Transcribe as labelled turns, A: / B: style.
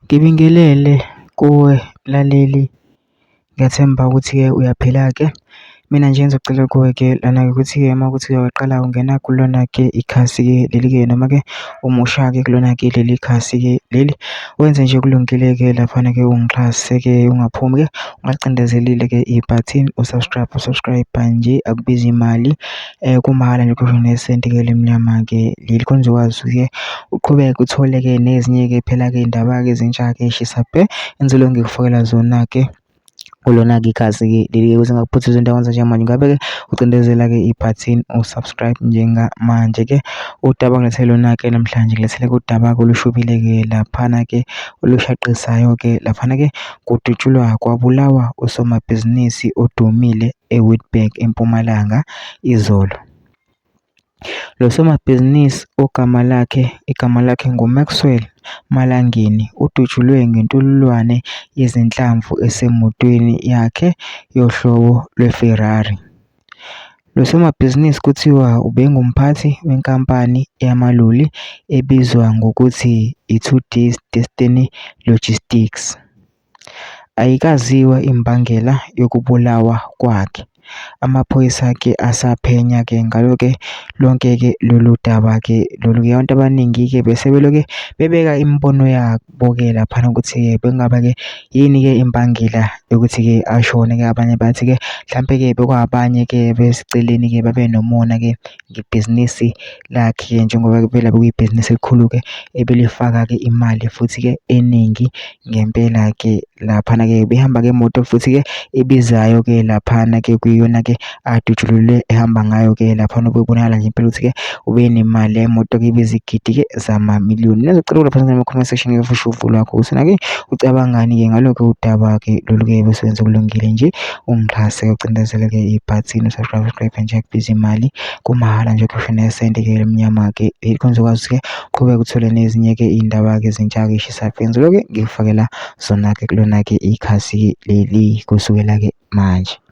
A: Ngibingelele kuwe mlaleli, ngiyathemba ukuthi-ke uyaphila-ke. Mina nje engizocela kuwe-ke lana-ke ukuthi-ke uma kuthi uyaqala ungena kulona-ke ikhasi-ke leli-ke noma-ke umusha-ke kulona-ke leli khasi-ke leli, wenze nje kulungile-ke laphana-ke ungixhase-ke ungaphumi-ke ungacindezelile-ke ibhathini usubscribe nje, akubizi imali kumahhala nje kusho nesenti-ke lemnyama-ke leli khona uzokwazi ukuthi-ke uqhubeke uthole-ke nezinye-ke phela-ke iy'ndaba-ke ezintsha-ke ey'shisa bhe engizobe ngikufakela zona-ke kulona-ke ikhasi-ke leli-ke ukuze ngingakuphuthisa into yakwenza njengamanje. Ngabe-ke ucindezela-ke ibhathini usubscribe njengamanje-ke. Udaba ngilethele lona-ke namhlanje, ngilethele-ke udaba-ke olushubile-ke laphana-ke olushaqisa-ke laphana-ke kudutshulwa kwabulawa usomabhizinisi odumile eWitbank eMpumalanga izolo. Lo somabhizinisi igama lakhe nguMaxwell Malangeni udutshulwe ngentululwane yezinhlamvu esemotweni yakhe yohlobo lweFerrari. Lo somabhizinisi kuthiwa ubengumphathi wenkampani yamaloli ebizwa ngokuthi i-2D Destiny Logistics. Ayikaziwa imbangela yokubulawa kwakhe. Amaphoyisa-ke asaphenya-ke ngalo-ke lonke-ke lolu daba-ke lolu-ke. Abantu abaningi-ke bese beloke bebeka imibono yabo-ke laphana ukuthi-ke bekungaba-ke yini-ke imbangela yokuthi-ke ashone-ke. Abanye bathi-ke mhlampe-ke bekwabanye-ke beseceleni-ke babe nomona-ke ngebhizinisi lakhe, njengoba phela bekuyibhizinisi elikhulu-ke ebelifaka-ke imali futhi-ke eningi ngempela-ke. Laphana-ke behamba ngemoto futhi-ke ebizayo-ke laphana-ke kuyiyona-ke adutshulule ehamba ngayo-ke laphana. Ubebonakala nje impela ukuthi-ke ube nemali yemoto-ke ibiza igidi-ke zamamiliyoni. Nezocela lapha kuma-comment section ufusho uvo lwakho ukuthi ucabangani-ke ngalokho udaba-ke lolu-ke besewenza kulungile nje ungixhase ucindezele-ke ibhathini usubscribe nje, akubiza imali kumahhala nje kusho nesenti-ke lemnyama-ke khona uzokwazi ukuthi-ke uqhubeke uthole nezinye-ke iy'ndaba-ke ezintsha-ke ey'shisa ngizoloke ngikufakela zona-ke kulona-ke ikhasi leli kusukela-ke manje.